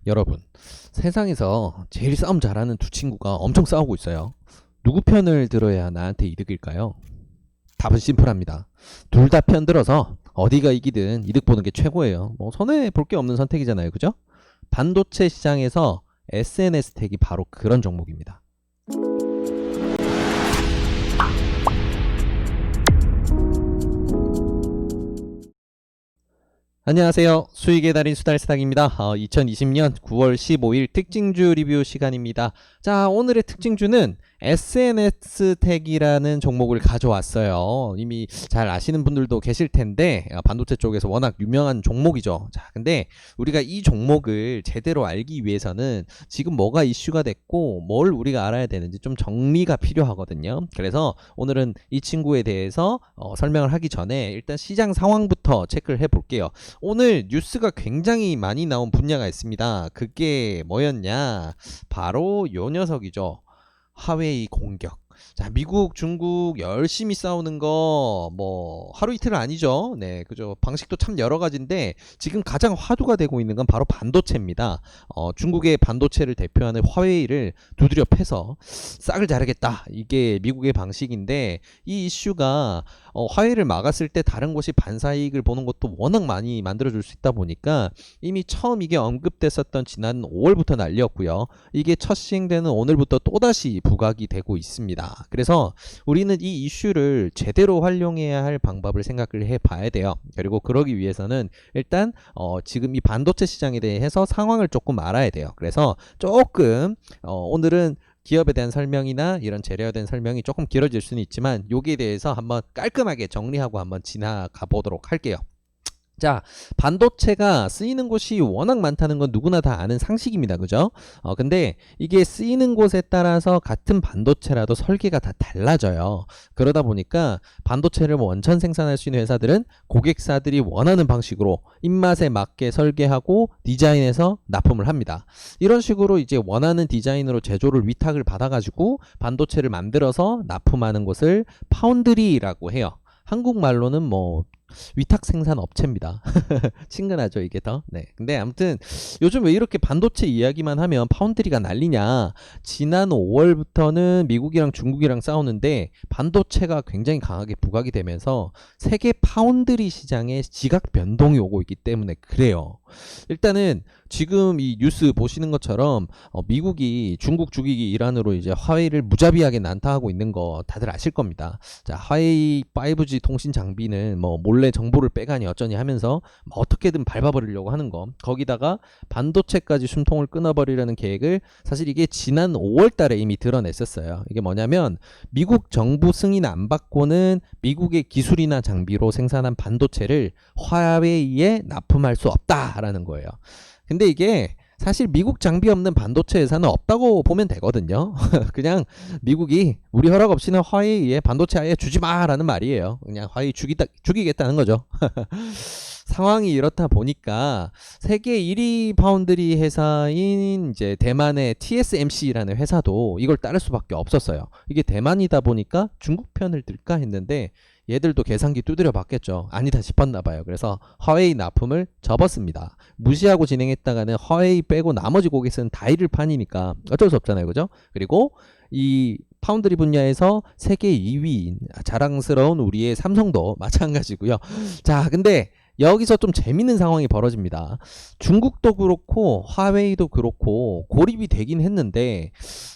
여러분, 세상에서 제일 싸움 잘하는 두 친구가 엄청 싸우고 있어요. 누구 편을 들어야 나한테 이득일까요? 답은 심플합니다. 둘 다 편들어서 어디가 이기든 이득 보는 게 최고예요. 뭐 손해 볼 게 없는 선택이잖아요. 그죠? 반도체 시장에서 SNS 텍이 바로 그런 종목입니다. 안녕하세요. 수익의 달인 수달스닥입니다. 2020년 9월 15일 특징주 리뷰 시간입니다. 자, 오늘의 특징주는 SNS 텍이라는 종목을 가져왔어요. 이미 잘 아시는 분들도 계실 텐데 반도체 쪽에서 워낙 유명한 종목이죠. 자, 근데 우리가 이 종목을 제대로 알기 위해서는 지금 뭐가 이슈가 됐고 뭘 우리가 알아야 되는지 좀 정리가 필요하거든요. 그래서 오늘은 이 친구에 대해서 설명을 하기 전에 일단 시장 상황부터 체크를 해볼게요. 오늘 뉴스가 굉장히 많이 나온 분야가 있습니다. 그게 뭐였냐? 바로 요 녀석이죠. 화웨이 공격. 자, 미국, 중국 열심히 싸우는 거 뭐 하루 이틀은 아니죠. 네, 그죠. 방식도 참 여러 가지인데 지금 가장 화두가 되고 있는 건 바로 반도체입니다. 중국의 반도체를 대표하는 화웨이를 두드려 패서 싹을 자르겠다. 이게 미국의 방식인데 이 이슈가 화웨이를 막았을 때 다른 곳이 반사이익을 보는 것도 워낙 많이 만들어줄 수 있다 보니까 이미 처음 이게 언급됐었던 지난 5월부터 난리였고요. 이게 첫 시행되는 오늘부터 또다시 부각이 되고 있습니다. 그래서 우리는 이 이슈를 제대로 활용해야 할 방법을 생각을 해봐야 돼요. 그리고 그러기 위해서는 일단 지금 이 반도체 시장에 대해서 상황을 조금 알아야 돼요. 그래서 조금 오늘은 기업에 대한 설명이나 이런 재료화된 설명이 조금 길어질 수는 있지만 여기에 대해서 한번 깔끔하게 정리하고 한번 지나가 보도록 할게요. 자, 반도체가 쓰이는 곳이 워낙 많다는 건 누구나 다 아는 상식입니다. 그죠? 근데 이게 쓰이는 곳에 따라서 같은 반도체라도 설계가 다 달라져요. 그러다 보니까 반도체를 원천 생산할 수 있는 회사들은 고객사들이 원하는 방식으로 입맛에 맞게 설계하고 디자인해서 납품을 합니다. 이런 식으로 이제 원하는 디자인으로 제조를 위탁을 받아가지고 반도체를 만들어서 납품하는 곳을 파운드리라고 해요. 한국말로는 뭐 위탁 생산 업체입니다. 친근하죠, 이게 더. 네. 근데 아무튼 요즘 왜 이렇게 반도체 이야기만 하면 파운드리가 난리냐? 지난 5월부터는 미국이랑 중국이랑 싸우는데 반도체가 굉장히 강하게 부각이 되면서 세계 파운드리 시장에 지각 변동이 오고 있기 때문에 그래요. 일단은 지금 이 뉴스 보시는 것처럼 미국이 중국 죽이기 일환으로 이제 화웨이를 무자비하게 난타하고 있는 거 다들 아실 겁니다. 자, 화웨이 5G 통신 장비는 뭐 몰래 정보를 빼가니 어쩌니 하면서 뭐 어떻게든 밟아버리려고 하는 거. 거기다가 반도체까지 숨통을 끊어버리려는 계획을 사실 이게 지난 5월 달에 이미 드러냈었어요. 이게 뭐냐면 미국 정부 승인 안 받고는 미국의 기술이나 장비로 생산한 반도체를 화웨이에 납품할 수 없다라는 거예요. 근데 이게 사실 미국 장비 없는 반도체 회사는 없다고 보면 되거든요. 그냥 미국이 우리 허락 없이는 화웨이에 반도체 아예 주지 마라는 말이에요. 그냥 화웨이 죽이겠다는 거죠. 상황이 이렇다 보니까 세계 1위 파운드리 회사인 이제 대만의 TSMC라는 회사도 이걸 따를 수밖에 없었어요. 이게 대만이다 보니까 중국 편을 들까 했는데 얘들도 계산기 두드려 봤겠죠. 아니다 싶었나 봐요. 그래서 화웨이 납품을 접었습니다. 무시하고 진행했다가는 화웨이 빼고 나머지 고객사는 다 잃을 판이니까 어쩔 수 없잖아요. 그죠? 그리고 이 파운드리 분야에서 세계 2위인 자랑스러운 우리의 삼성도 마찬가지고요. 자, 근데 여기서 좀 재밌는 상황이 벌어집니다. 중국도 그렇고 화웨이도 그렇고 고립이 되긴 했는데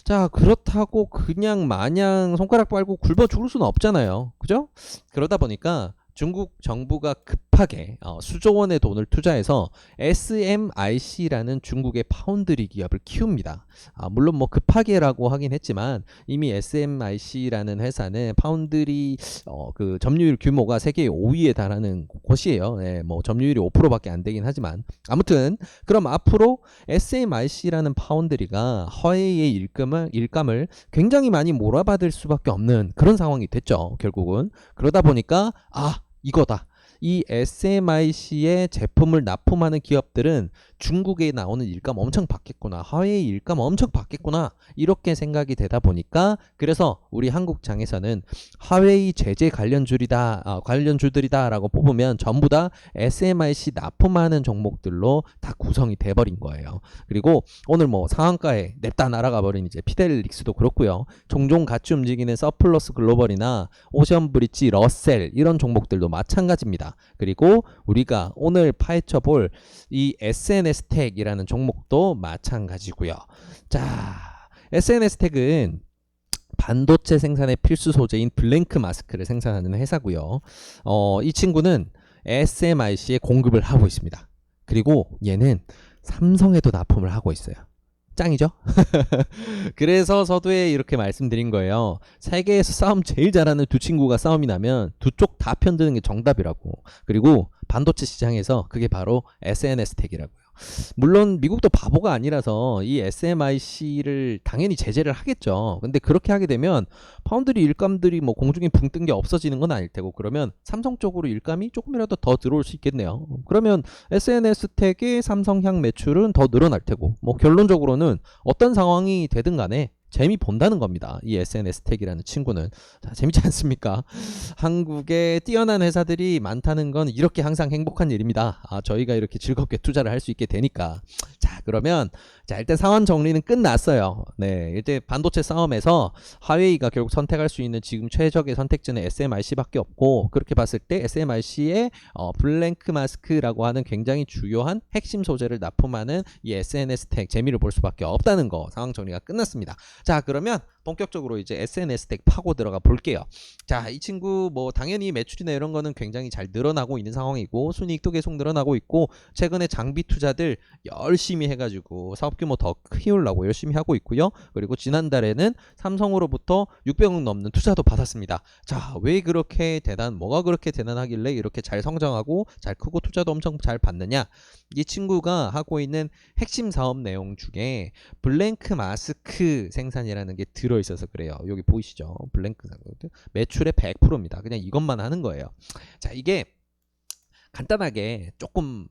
자, 그렇다고 그냥 마냥 손가락 빨고 굴러 죽을 수는 없잖아요. 그죠? 그러다 보니까 중국 정부가 급하게 수조 원의 돈을 투자해서 SMIC라는 중국의 파운드리 기업을 키웁니다. 물론 뭐 급하게라고 하긴 했지만 이미 SMIC라는 회사는 파운드리 그 점유율 규모가 세계 5위에 달하는 곳이에요. 네, 뭐 점유율이 5%밖에 안 되긴 하지만 아무튼 그럼 앞으로 SMIC라는 파운드리가 화웨이의 일감을 굉장히 많이 몰아받을 수밖에 없는 그런 상황이 됐죠. 결국은 그러다 보니까 이거다. 이 SMIC의 제품을 납품하는 기업들은 중국에 나오는 일감 엄청 받겠구나, 화웨이 일감 엄청 받겠구나, 이렇게 생각이 되다 보니까 그래서 우리 한국장에서는 화웨이 제재 관련주들이다 라고 뽑으면 전부 다 SMIC 납품하는 종목들로 다 구성이 돼버린 거예요. 그리고 오늘 뭐 상한가에 냅다 날아가 버린 이제 피델릭스도 그렇고요. 종종 같이 움직이는 서플러스 글로벌이나 오션브리지, 러셀 이런 종목들도 마찬가지입니다. 그리고 우리가 오늘 파헤쳐 볼 이 SNS텍이라는 종목도 마찬가지고요. 자, SNS텍은 반도체 생산의 필수 소재인 블랭크 마스크를 생산하는 회사고요. 이 친구는 SMIC에 공급을 하고 있습니다. 그리고 얘는 삼성에도 납품을 하고 있어요. 짱이죠? 그래서 서두에 이렇게 말씀드린 거예요. 세계에서 싸움 제일 잘하는 두 친구가 싸움이 나면 두 쪽 다 편드는 게 정답이라고. 그리고 반도체 시장에서 그게 바로 SNS텍이라고요. 물론 미국도 바보가 아니라서 이 SMIC를 당연히 제재를 하겠죠. 근데 그렇게 하게 되면 파운드리 일감들이 뭐 공중에 붕 뜬 게 없어지는 건 아닐 테고, 그러면 삼성 쪽으로 일감이 조금이라도 더 들어올 수 있겠네요. 그러면 SNS텍의 삼성향 매출은 더 늘어날 테고, 뭐 결론적으로는 어떤 상황이 되든 간에 재미 본다는 겁니다. 이 SNS텍이라는 친구는. 자, 재밌지 않습니까? 한국에 뛰어난 회사들이 많다는 건 이렇게 항상 행복한 일입니다. 저희가 이렇게 즐겁게 투자를 할 수 있게 되니까. 자, 그러면 자, 일단 상황 정리는 끝났어요. 네, 이제 반도체 싸움에서 화웨이가 결국 선택할 수 있는 지금 최적의 선택지는 SMIC밖에 없고, 그렇게 봤을 때 SMIC의 블랭크 마스크라고 하는 굉장히 주요한 핵심 소재를 납품하는 이 SNS텍 재미를 볼 수밖에 없다는 거, 상황 정리가 끝났습니다. 자, 그러면 본격적으로 이제 SNS텍 파고 들어가 볼게요. 자, 이 친구 뭐 당연히 매출이나 이런 거는 굉장히 잘 늘어나고 있는 상황이고, 순이익도 계속 늘어나고 있고, 최근에 장비 투자들 열심히 해가지고 사업 규모 더 키우려고 열심히 하고 있고요. 그리고 지난달에는 삼성으로부터 600억 넘는 투자도 받았습니다. 자, 왜 그렇게 뭐가 그렇게 대단하길래 이렇게 잘 성장하고 잘 크고 투자도 엄청 잘 받느냐? 이 친구가 하고 있는 핵심 사업 내용 중에 블랭크 마스크 생산이라는 게 들어있어서 그래요. 여기 보이시죠? 블랭크 매출의 100%입니다. 그냥 이것만 하는 거예요. 자, 이게 간단하게 조금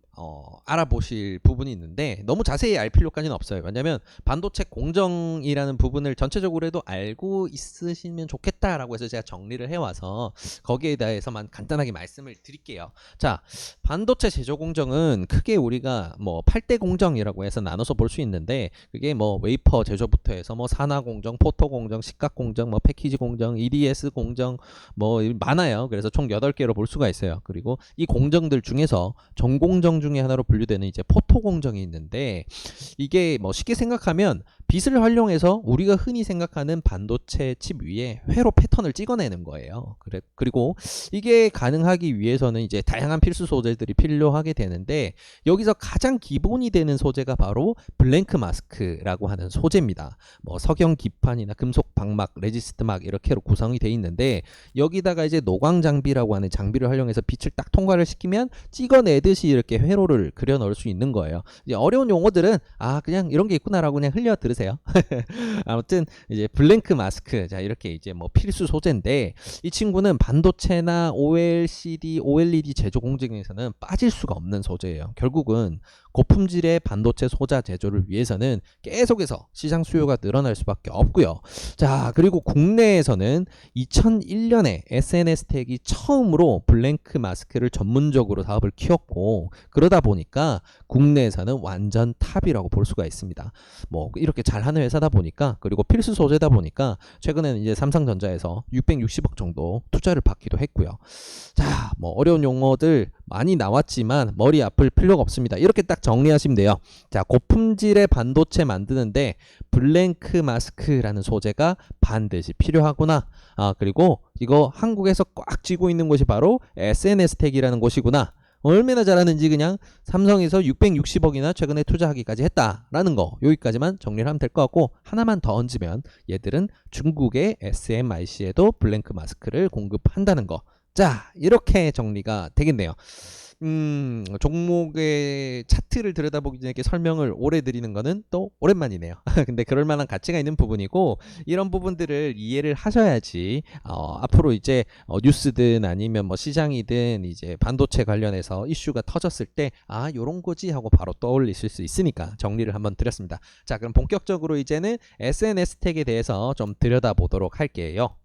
알아보실 부분이 있는데 너무 자세히 알 필요까지는 없어요. 왜냐하면 반도체 공정이라는 부분을 전체적으로 해도 알고 있으시면 좋겠다라고 해서 제가 정리를 해와서 거기에 대해서만 간단하게 말씀을 드릴게요. 자, 반도체 제조 공정은 크게 우리가 뭐 8대 공정이라고 해서 나눠서 볼 수 있는데, 그게 뭐 웨이퍼 제조부터 해서 뭐 산화 공정, 포토 공정, 식각 공정, 뭐 패키지 공정, EDS 공정 뭐 많아요. 그래서 총 8개로 볼 수가 있어요. 그리고 이 공정들 중에서 전공정 중에 하나로 분류되는 이제 포토 공정이 있는데, 이게 뭐 쉽게 생각하면 빛을 활용해서 우리가 흔히 생각하는 반도체 칩 위에 회로 패턴을 찍어내는 거예요. 그리고 이게 가능하기 위해서는 이제 다양한 필수 소재들이 필요하게 되는데, 여기서 가장 기본이 되는 소재가 바로 블랭크 마스크라고 하는 소재입니다. 뭐 석영 기판이나 금속 방막, 레지스트막 이렇게로 구성이 돼 있는데, 여기다가 이제 노광 장비라고 하는 장비를 활용해서 빛을 딱 통과를 시키면 찍어내듯이 이렇게 회로를 그려 넣을 수 있는 거예요. 이제 어려운 용어들은 그냥 이런 게 있구나라고 그냥 흘려 들으세요. 아무튼 이제 블랭크 마스크, 자, 이렇게 이제 뭐 필수 소재인데, 이 친구는 반도체나 OLCD, OLED 제조 공정에서는 빠질 수가 없는 소재예요. 결국은 고품질의 반도체 소자 제조를 위해서는 계속해서 시장 수요가 늘어날 수밖에 없고요. 자, 그리고 국내에서는 2001년에 SNS텍이 처음으로 블랭크 마스크를 전문적으로 사업을 키웠고, 그러다 보니까 국내에서는 완전 탑이라고 볼 수가 있습니다. 뭐 이렇게 잘하는 회사다 보니까, 그리고 필수 소재다 보니까 최근에는 이제 삼성전자에서 660억 정도 투자를 받기도 했고요. 자, 뭐 어려운 용어들 많이 나왔지만 머리 아플 필요가 없습니다. 이렇게 딱 정리하시면 돼요. 자, 고품질의 반도체 만드는데 블랭크 마스크라는 소재가 반드시 필요하구나. 그리고 이거 한국에서 꽉 쥐고 있는 곳이 바로 SNS텍이라는 곳이구나. 얼마나 잘하는지 그냥 삼성에서 660억이나 최근에 투자하기까지 했다라는 거, 여기까지만 정리를 하면 될 것 같고, 하나만 더 얹으면 얘들은 중국의 SMIC에도 블랭크 마스크를 공급한다는 거. 자, 이렇게 정리가 되겠네요. 종목의 차트를 들여다보기 전에 이렇게 설명을 오래 드리는 거는 또 오랜만이네요. 근데 그럴 만한 가치가 있는 부분이고, 이런 부분들을 이해를 하셔야지 앞으로 이제 뉴스든 아니면 뭐 시장이든 이제 반도체 관련해서 이슈가 터졌을 때 요런 거지 하고 바로 떠올리실 수 있으니까 정리를 한번 드렸습니다. 자, 그럼 본격적으로 이제는 SNS 텍에 대해서 좀 들여다보도록 할게요.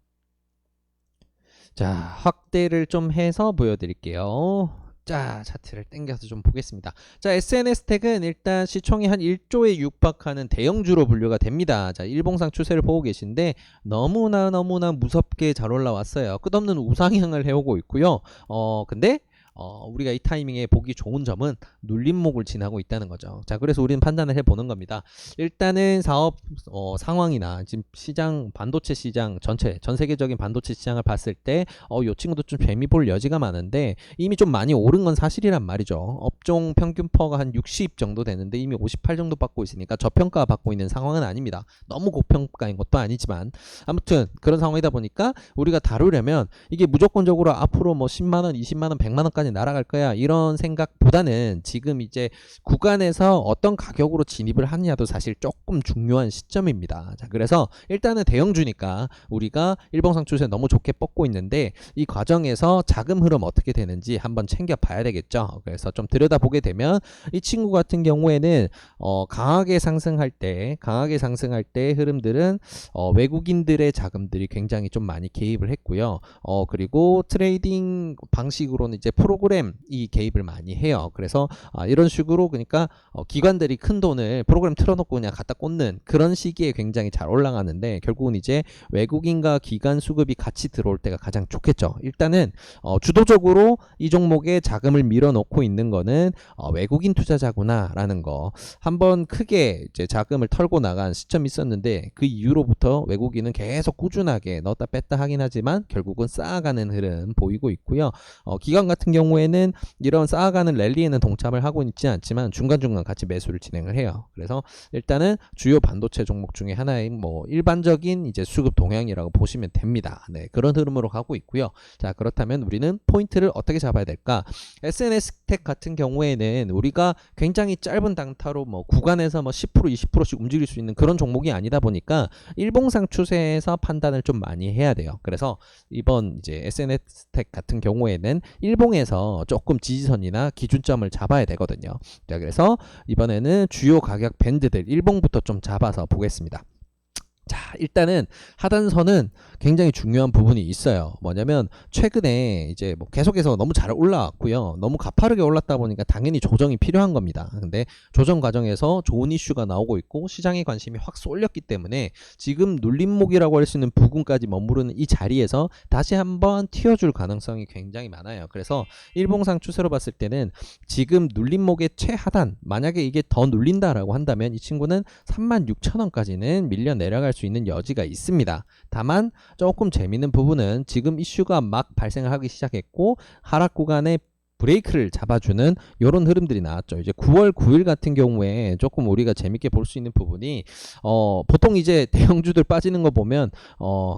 자, 확대를 좀 해서 보여드릴게요. 자, 차트를 당겨서 좀 보겠습니다. 자, SNS 텍은 일단 시총이 한 1조에 육박하는 대형주로 분류가 됩니다. 자, 일봉상 추세를 보고 계신데 너무나 무섭게 잘 올라왔어요. 끝없는 우상향을 해오고 있고요. 근데 우리가 이 타이밍에 보기 좋은 점은 눌림목을 지나고 있다는 거죠. 자, 그래서 우리는 판단을 해보는 겁니다. 일단은 사업 상황이나 지금 시장, 반도체 시장 전체, 전 세계적인 반도체 시장을 봤을 때 이 친구도 좀 재미 볼 여지가 많은데 이미 좀 많이 오른 건 사실이란 말이죠. 업종 평균 퍼가 한 60 정도 되는데 이미 58 정도 받고 있으니까 저평가 받고 있는 상황은 아닙니다. 너무 고평가인 것도 아니지만 아무튼 그런 상황이다 보니까 우리가 다루려면 이게 무조건적으로 앞으로 뭐 10만원, 20만원, 100만원까지 날아갈 거야 이런 생각보다는 지금 이제 구간에서 어떤 가격으로 진입을 하느냐도 사실 조금 중요한 시점입니다. 자, 그래서 일단은 대형주니까 우리가 일봉상 추세 너무 좋게 뻗고 있는데 이 과정에서 자금 흐름 어떻게 되는지 한번 챙겨 봐야 되겠죠. 그래서 좀 들여다보게 되면 이 친구 같은 경우에는 강하게 상승할 때 흐름들은 외국인들의 자금들이 굉장히 좀 많이 개입을 했고요. 그리고 트레이딩 방식으로는 이제 프로그램 이 개입을 많이 해요. 그래서 이런 식으로 그러니까 기관들이 큰 돈을 프로그램 틀어놓고 그냥 갖다 꽂는 그런 시기에 굉장히 잘 올라가는데 결국은 이제 외국인과 기관 수급이 같이 들어올 때가 가장 좋겠죠. 일단은 주도적으로 이 종목에 자금을 밀어넣고 있는 거는 외국인 투자자구나라는 거 한번 크게 이제 자금을 털고 나간 시점이 있었는데 그 이후로부터 외국인은 계속 꾸준하게 넣었다 뺐다 하긴 하지만 결국은 쌓아가는 흐름 보이고 있고요. 기관 같은 경우에는 이런 쌓아가는 랠리에는 동참을 하고 있지 않지만 중간중간 같이 매수를 진행을 해요. 그래서 일단은 주요 반도체 종목 중에 하나인 뭐 일반적인 이제 수급 동향이라고 보시면 됩니다. 네, 그런 흐름으로 가고 있고요. 자, 그렇다면 우리는 포인트를 어떻게 잡아야 될까? SNS 텍 같은 경우에는 우리가 굉장히 짧은 단타로 뭐 구간에서 뭐 10% 20%씩 움직일 수 있는 그런 종목이 아니다 보니까 일봉상 추세에서 판단을 좀 많이 해야 돼요. 그래서 이번 이제 SNS 텍 같은 경우에는 일봉에서 조금 지지선이나 기준점을 잡아야 되거든요. 자, 그래서 이번에는 주요 가격 밴드들 일봉부터 좀 잡아서 보겠습니다. 자, 일단은 하단선은 굉장히 중요한 부분이 있어요. 뭐냐면 최근에 이제 뭐 계속해서 너무 잘 올라왔고요. 너무 가파르게 올랐다 보니까 당연히 조정이 필요한 겁니다. 근데 조정 과정에서 좋은 이슈가 나오고 있고 시장의 관심이 확 쏠렸기 때문에 지금 눌림목이라고 할 수 있는 부근까지 머무르는 이 자리에서 다시 한번 튀어줄 가능성이 굉장히 많아요. 그래서 일봉상 추세로 봤을 때는 지금 눌림목의 최하단 만약에 이게 더 눌린다라고 한다면 이 친구는 36,000원까지는 밀려 내려갈 수 있는 여지가 있습니다. 다만 조금 재밌는 부분은 지금 이슈가 막 발생을 하기 시작했고 하락 구간에 브레이크를 잡아주는 이런 흐름들이 나왔죠. 이제 9월 9일 같은 경우에 조금 우리가 재밌게 볼 수 있는 부분이 보통 이제 대형주들 빠지는 거 보면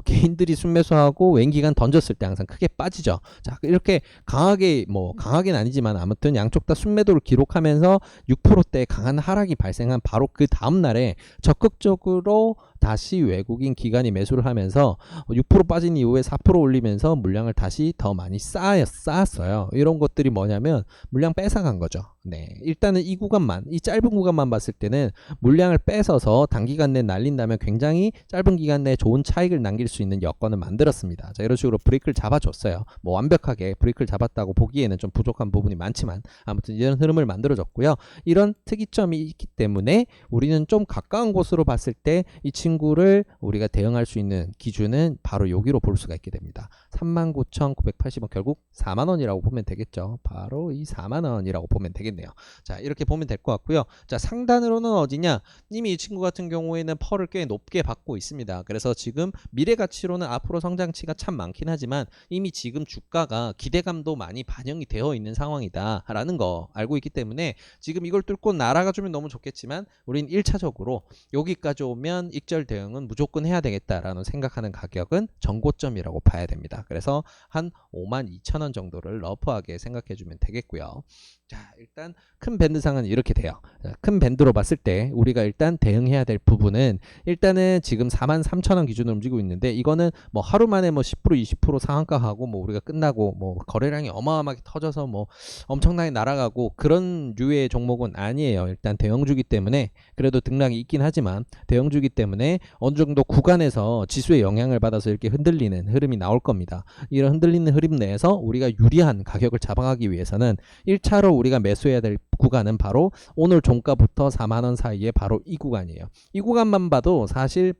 개인들이 순매수하고 웬기간 던졌을 때 항상 크게 빠지죠. 자, 이렇게 강하게는 아니지만 아무튼 양쪽 다 순매도를 기록하면서 6%대 강한 하락이 발생한 바로 그 다음 날에 적극적으로 다시 외국인 기관이 매수를 하면서 6% 빠진 이후에 4% 올리면서 물량을 다시 더 많이 쌓았어요. 이런 것들이 뭐냐면 물량 뺏어간 거죠. 네, 일단은 이 구간만, 이 짧은 구간만 봤을 때는 물량을 뺏어서 단기간 내에 날린다면 굉장히 짧은 기간 내에 좋은 차익을 남길 수 있는 여건을 만들었습니다. 자, 이런 식으로 브레이크를 잡아줬어요. 뭐 완벽하게 브레이크를 잡았다고 보기에는 좀 부족한 부분이 많지만 아무튼 이런 흐름을 만들어줬고요. 이런 특이점이 있기 때문에 우리는 좀 가까운 곳으로 봤을 때 이 친구를 우리가 대응할 수 있는 기준은 바로 여기로 볼 수가 있게 됩니다. 39,980원 결국 4만원이라고 보면 되겠죠. 바로 이 4만원이라고 보면 되겠네요. 되겠네요. 자, 이렇게 보면 될 것 같고요. 자, 상단으로는 어디냐? 이미 이 친구 같은 경우에는 펄을 꽤 높게 받고 있습니다. 그래서 지금 미래 가치로는 앞으로 성장치가 참 많긴 하지만 이미 지금 주가가 기대감도 많이 반영이 되어 있는 상황이다라는 거 알고 있기 때문에 지금 이걸 뚫고 날아가주면 너무 좋겠지만 우린 1차적으로 여기까지 오면 익절 대응은 무조건 해야 되겠다라는 생각하는 가격은 전고점이라고 봐야 됩니다. 그래서 한 52,000원 정도를 러프하게 생각해주면 되겠고요. 자, 일단 큰 밴드상은 이렇게 돼요. 자, 큰 밴드로 봤을 때 우리가 일단 대응해야 될 부분은 일단은 지금 43,000원 기준으로 움직이고 있는데 이거는 뭐 하루 만에 뭐 10% 20% 상한가하고 뭐 우리가 끝나고 뭐 거래량이 어마어마하게 터져서 뭐 엄청나게 날아가고 그런 류의 종목은 아니에요. 일단 대형주기 때문에 그래도 등락이 있긴 하지만 대형주기 때문에 어느 정도 구간에서 지수의 영향을 받아서 이렇게 흔들리는 흐름이 나올 겁니다. 이런 흔들리는 흐름 내에서 우리가 유리한 가격을 잡아가기 위해서는 1차로 우리가 매수해야 될 구간은 바로 오늘 종가부터 4만원 사이에 바로 이 구간이에요. 이 구간만 봐도 사실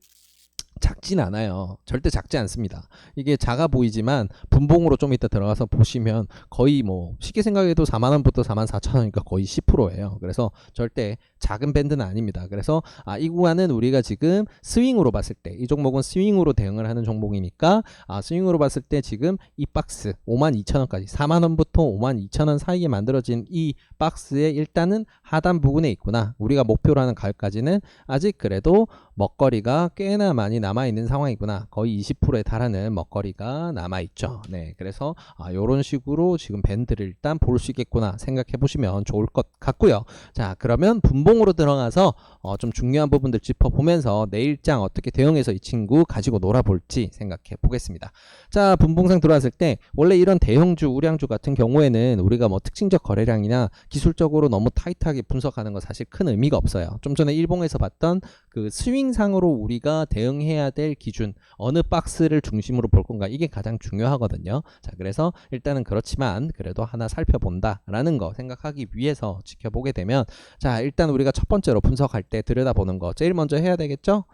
작진 않아요. 절대 작지 않습니다. 이게 작아 보이지만 분봉으로 좀 이따 들어가서 보시면 거의 뭐 쉽게 생각해도 4만원부터 44,000원이니까 거의 10%예요. 그래서 절대 작은 밴드는 아닙니다. 그래서 이 구간은 우리가 지금 스윙으로 봤을 때 이 종목은 스윙으로 대응을 하는 종목이니까 스윙으로 봤을 때 지금 이 박스 52,000원까지 4만원부터 52,000원 사이에 만들어진 이 박스에 일단은 하단 부분에 있구나. 우리가 목표로 하는 가격까지는 아직 그래도 먹거리가 꽤나 많이 남아있는 상황이구나. 거의 20%에 달하는 먹거리가 남아있죠. 네, 그래서 이런 식으로 지금 밴드를 일단 볼 수 있겠구나 생각해 보시면 좋을 것 같고요. 자, 그러면 분봉으로 들어가서 좀 중요한 부분들 짚어보면서 내일장 어떻게 대응해서 이 친구 가지고 놀아볼지 생각해 보겠습니다. 자, 분봉상 들어왔을 때 원래 이런 대형주, 우량주 같은 경우에는 우리가 뭐 특징적 거래량이나 기술적으로 너무 타이트하게 분석하는 거 사실 큰 의미가 없어요. 좀 전에 일봉에서 봤던 그 스윙상으로 우리가 대응해야 될 기준 어느 박스를 중심으로 볼 건가 이게 가장 중요하거든요. 자, 그래서 일단은 그렇지만 그래도 하나 살펴본다 라는 거 생각하기 위해서 지켜보게 되면 자, 일단 우리가 첫 번째로 분석할 때 들여다보는 거 제일 먼저 해야 되겠죠?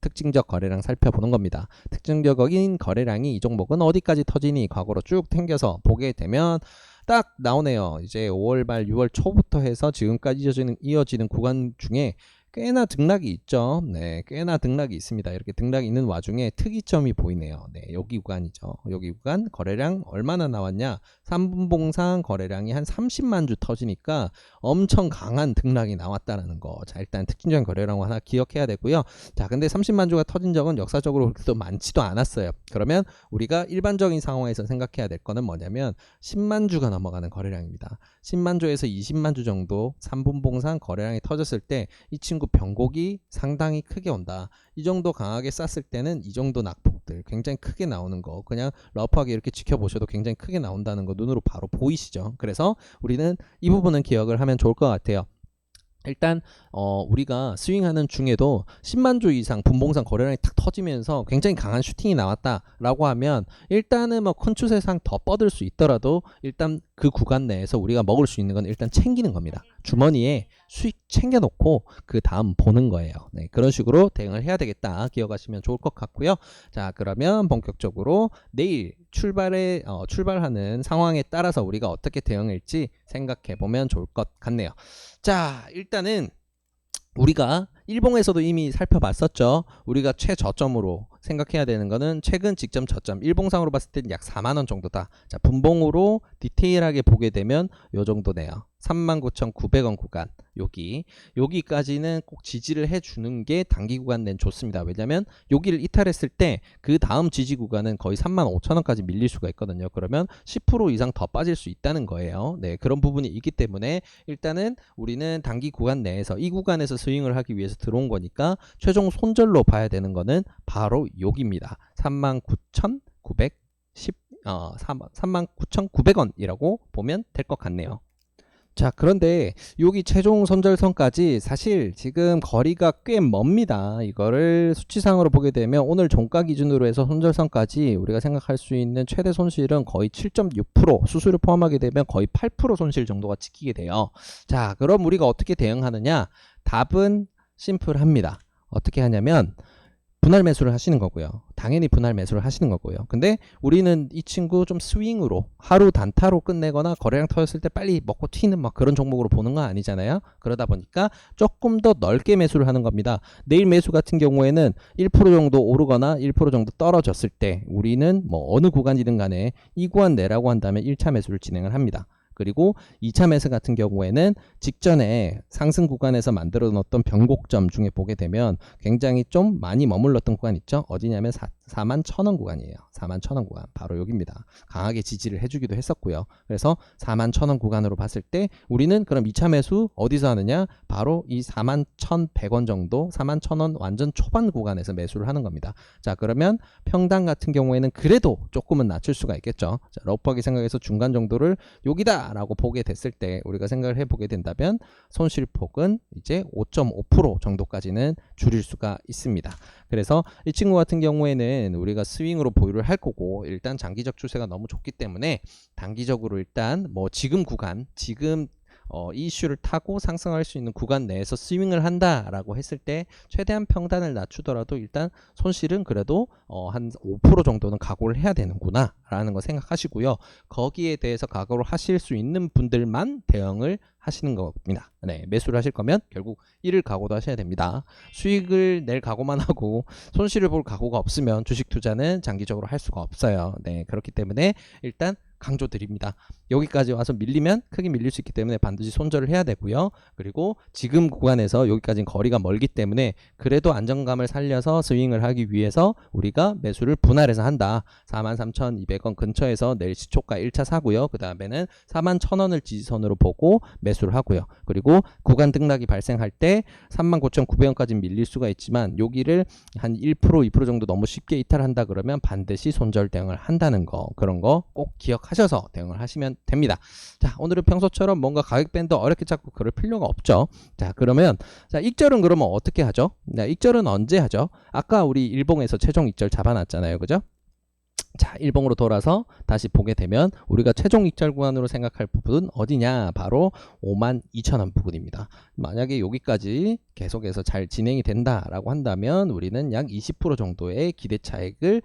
특징적 거래량 살펴보는 겁니다. 특징적인 거래량이 이 종목은 어디까지 터지니 과거로 쭉 당겨서 보게 되면 딱 나오네요. 이제 5월 말 6월 초부터 해서 지금까지 이어지는 구간 중에 꽤나 등락이 있죠. 네, 꽤나 등락이 있습니다. 이렇게 등락이 있는 와중에 특이점이 보이네요. 네, 여기 구간이죠. 여기 구간 거래량 얼마나 나왔냐? 3분봉상 거래량이 한 30만 주 터지니까 엄청 강한 등락이 나왔다는 거. 자, 일단 특징적인 거래량 하나 기억해야 되고요. 자, 근데 30만 주가 터진 적은 역사적으로 그렇게 많지도 않았어요. 그러면 우리가 일반적인 상황에서 생각해야 될 거는 뭐냐면 10만 주가 넘어가는 거래량입니다. 10만 주에서 20만 주 정도 3분봉상 거래량이 터졌을 때 이 친구 변곡이 상당히 크게 온다. 이 정도 강하게 쐈을 때는 이 정도 낙폭들 굉장히 크게 나오는 거 그냥 러프하게 이렇게 지켜보셔도 굉장히 크게 나온다는 거 눈으로 바로 보이시죠. 그래서 우리는 이 부분은 기억을 하면 좋을 것 같아요. 일단 우리가 스윙하는 중에도 10만 주 이상 분봉상 거래량이 탁 터지면서 굉장히 강한 슈팅이 나왔다라고 하면 일단은 뭐 큰 추세상 더 뻗을 수 있더라도 일단 그 구간 내에서 우리가 먹을 수 있는 건 일단 챙기는 겁니다. 주머니에 수익 챙겨놓고 그 다음 보는 거예요. 네, 그런 식으로 대응을 해야 되겠다 기억하시면 좋을 것 같고요. 자, 그러면 본격적으로 내일 출발하는 상황에 따라서 우리가 어떻게 대응할지 생각해 보면 좋을 것 같네요. 자, 일단은 우리가 일봉에서도 이미 살펴봤었죠. 우리가 최저점으로 생각해야 되는 거는 최근 직전 저점 일봉상으로 봤을 때는 약 4만원 정도다. 자, 분봉으로 디테일하게 보게 되면 요 정도네요. 39,900원 구간 여기까지는 꼭 지지를 해주는 게 단기 구간 낸 좋습니다. 왜냐면 여기를 이탈했을 때 그 다음 지지 구간은 거의 35,000원까지 밀릴 수가 있거든요. 그러면 10% 이상 더 빠질 수 있다는 거예요. 네, 그런 부분이 있기 때문에 일단은 우리는 단기 구간 내에서 이 구간에서 스윙을 하기 위해서 들어온 거니까 최종 손절로 봐야 되는 거는 바로 여기입니다. 39,900원이라고 보면 될 것 같네요. 자, 그런데 여기 최종 손절선까지 사실 지금 거리가 꽤 멉니다. 이거를 수치상으로 보게 되면 오늘 종가 기준으로 해서 손절선까지 우리가 생각할 수 있는 최대 손실은 거의 7.6% 수수료 포함하게 되면 거의 8% 손실 정도가 찍히게 돼요. 자, 그럼 우리가 어떻게 대응하느냐? 답은 심플합니다. 어떻게 하냐면 분할 매수를 하시는 거고요. 당연히 분할 매수를 하시는 거고요. 근데 우리는 이 친구 좀 스윙으로 하루 단타로 끝내거나 거래량 터졌을 때 빨리 먹고 튀는 막 그런 종목으로 보는 건 아니잖아요. 그러다 보니까 조금 더 넓게 매수를 하는 겁니다. 내일 매수 같은 경우에는 1% 정도 오르거나 1% 정도 떨어졌을 때 우리는 뭐 어느 구간이든 간에 이 구간 내라고 한다면 1차 매수를 진행을 합니다. 그리고 2차 매수 같은 경우에는 직전에 상승 구간에서 만들어 놓았던 변곡점 중에 보게 되면 굉장히 좀 많이 머물렀던 구간 있죠. 어디냐면 41,000원 구간이에요. 41,000원 구간 바로 여기입니다. 강하게 지지를 해주기도 했었고요. 그래서 41,000원 구간으로 봤을 때 우리는 그럼 2차 매수 어디서 하느냐, 바로 이 41,100원 정도, 41,000원 완전 초반 구간에서 매수를 하는 겁니다. 자, 그러면 평당 같은 경우에는 그래도 조금은 낮출 수가 있겠죠. 자, 러프하게 생각해서 중간 정도를 여기다 라고 보게 됐을 때 우리가 생각을 해보게 된다면 손실폭은 이제 5.5% 정도까지는 줄일 수가 있습니다. 그래서 이 친구 같은 경우에는 우리가 스윙으로 보유를 할 거고, 일단 장기적 추세가 너무 좋기 때문에 단기적으로 일단 뭐 지금 구간, 지금 이 이슈를 타고 상승할 수 있는 구간 내에서 스윙을 한다라고 했을 때 최대한 평단을 낮추더라도 일단 손실은 그래도 한 5% 정도는 각오를 해야 되는구나 라는 거 생각하시고요. 거기에 대해서 각오를 하실 수 있는 분들만 대응을 하시는 겁니다. 네, 매수를 하실 거면 결국 이를 각오도 하셔야 됩니다. 수익을 낼 각오만 하고 손실을 볼 각오가 없으면 주식 투자는 장기적으로 할 수가 없어요. 네, 그렇기 때문에 일단 강조드립니다. 여기까지 와서 밀리면 크게 밀릴 수 있기 때문에 반드시 손절을 해야 되고요. 그리고 지금 구간에서 여기까지는 거리가 멀기 때문에 그래도 안정감을 살려서 스윙을 하기 위해서 우리가 매수를 분할해서 한다. 43,200원 근처에서 내일 시초가 1차 사고요. 그 다음에는 41,000원을 지지선으로 보고 매수를 하고요. 그리고 구간 등락이 발생할 때 39,900원까지 밀릴 수가 있지만 여기를 한 1%, 2% 정도 너무 쉽게 이탈한다 그러면 반드시 손절 대응을 한다는 거, 그런 거 꼭 기억하셔서 대응을 하시면 됩니다. 자, 오늘은 평소처럼 뭔가 가격 밴드 어렵게 잡고 그럴 필요가 없죠. 자, 그러면 자, 익절은 그러면 어떻게 하죠? 자, 익절은 언제 하죠? 아까 우리 일봉에서 최종 익절 잡아놨잖아요. 그죠? 자, 일봉으로 돌아서 다시 보게 되면 우리가 최종 익절 구간으로 생각할 부분은 어디냐? 바로 52,000원 부근입니다. 만약에 여기까지 계속해서 잘 진행이 된다라고 한다면 우리는 약 20% 정도의 기대 차익을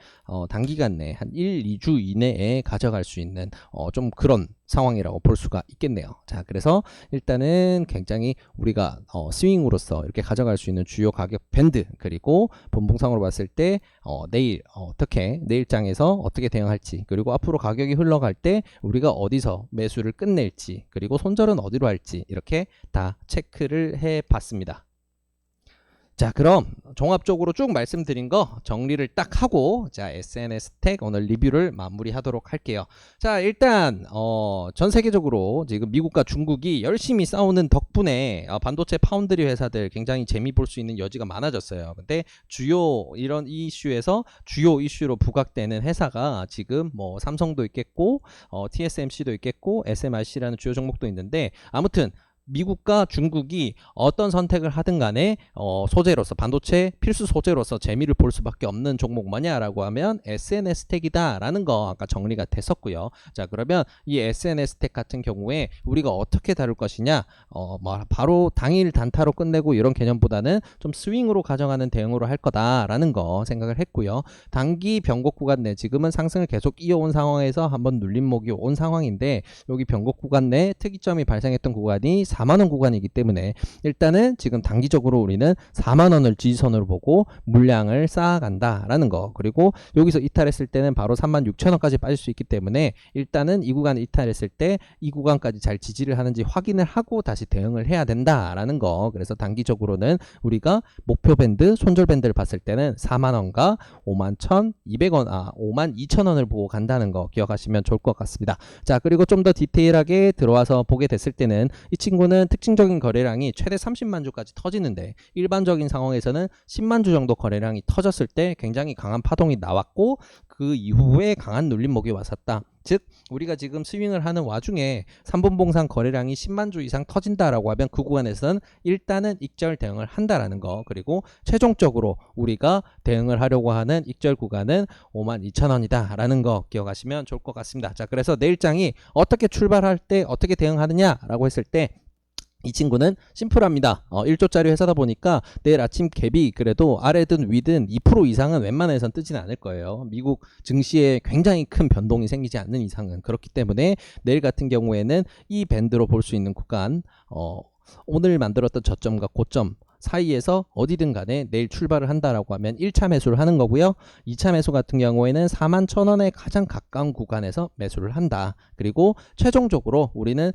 단기간 내에 한 1, 2주 이내에 가져갈 수 있는 좀 그런 상황이라고 볼 수가 있겠네요. 자, 그래서 일단은 굉장히 우리가 스윙으로서 이렇게 가져갈 수 있는 주요 가격 밴드, 그리고 본봉상으로 봤을 때 내일 어떻게 내일장에서 어떻게 대응할지, 그리고 앞으로 가격이 흘러갈 때 우리가 어디서 매수를 끝낼지, 그리고 손절은 어디로 할지 이렇게 다 체크를 해 봤습니다. 자, 그럼 종합적으로 쭉 말씀드린 거 정리를 딱 하고 자, SNS 텍 오늘 리뷰를 마무리하도록 할게요. 자, 일단 전 세계적으로 지금 미국과 중국이 열심히 싸우는 덕분에 반도체 파운드리 회사들 굉장히 재미 볼 수 있는 여지가 많아졌어요. 근데 주요 이런 이슈에서 주요 이슈로 부각되는 회사가 지금 뭐 삼성도 있겠고 TSMC도 있겠고 SMIC라는 주요 종목도 있는데, 아무튼 미국과 중국이 어떤 선택을 하든 간에 소재로서, 반도체 필수 소재로서 재미를 볼 수밖에 없는 종목 뭐냐라고 하면 SNS 텍이다 라는 거 아까 정리가 됐었고요. 자, 그러면 이 SNS 텍 같은 경우에 우리가 어떻게 다룰 것이냐, 뭐 바로 당일 단타로 끝내고 이런 개념보다는 좀 스윙으로 가져가는 대응으로 할 거다라는 거 생각을 했고요. 단기 변곡 구간 내 지금은 상승을 계속 이어온 상황에서 한번 눌림목이 온 상황인데, 여기 변곡 구간 내 특이점이 발생했던 구간이 4만원 구간이기 때문에 일단은 지금 단기적으로 우리는 4만원을 지지선으로 보고 물량을 쌓아간다 라는 거, 그리고 여기서 이탈했을 때는 바로 36,000원까지 빠질 수 있기 때문에 일단은 이 구간을 이탈했을 때 이 구간까지 잘 지지를 하는지 확인을 하고 다시 대응을 해야 된다 라는 거. 그래서 단기적으로는 우리가 목표 밴드, 손절 밴드를 봤을 때는 4만원과 51,200원, 52,000원을 보고 간다는 거 기억하시면 좋을 것 같습니다. 자, 그리고 좀 더 디테일하게 들어와서 보게 됐을 때는 이 친구는 특징적인 거래량이 최대 30만 주까지 터지는데, 일반적인 상황에서는 10만 주 정도 거래량이 터졌을 때 굉장히 강한 파동이 나왔고 그 이후에 강한 눌림목이 왔었다. 즉 우리가 지금 스윙을 하는 와중에 3분봉상 거래량이 10만 주 이상 터진다라고 하면 그 구간에서는 일단은 익절 대응을 한다라는 거, 그리고 최종적으로 우리가 대응을 하려고 하는 익절 구간은 52,000원이다 라는 거 기억하시면 좋을 것 같습니다. 자, 그래서 내일장이 어떻게 출발할 때 어떻게 대응하느냐 라고 했을 때 이 친구는 심플합니다. 1조짜리 회사다 보니까 내일 아침 갭이 그래도 아래든 위든 2% 이상은 웬만해선 뜨지는 않을 거예요. 미국 증시에 굉장히 큰 변동이 생기지 않는 이상은. 그렇기 때문에 내일 같은 경우에는 이 밴드로 볼 수 있는 구간, 오늘 만들었던 저점과 고점 사이에서 어디든 간에 내일 출발을 한다라고 하면 1차 매수를 하는 거고요. 2차 매수 같은 경우에는 41,000원에 가장 가까운 구간에서 매수를 한다. 그리고 최종적으로 우리는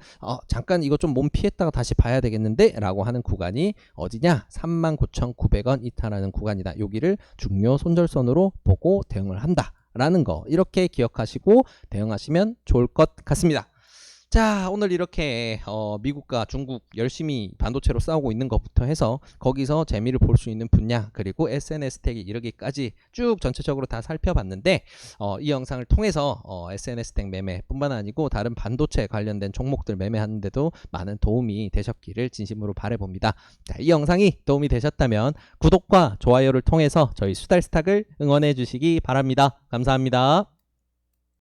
잠깐 이거 좀 몸 피했다가 다시 봐야 되겠는데 라고 하는 구간이 어디냐? 39,900원 이탈하는 구간이다. 여기를 중요 손절선으로 보고 대응을 한다 라는 거, 이렇게 기억하시고 대응하시면 좋을 것 같습니다. 자, 오늘 이렇게 미국과 중국 열심히 반도체로 싸우고 있는 것부터 해서 거기서 재미를 볼 수 있는 분야, 그리고 SNS 택이 이르기까지 쭉 전체적으로 다 살펴봤는데, 이 영상을 통해서 SNS 택 매매뿐만 아니고 다른 반도체 관련된 종목들 매매하는데도 많은 도움이 되셨기를 진심으로 바라봅니다. 자, 이 영상이 도움이 되셨다면 구독과 좋아요를 통해서 저희 수달스탁을 응원해 주시기 바랍니다. 감사합니다.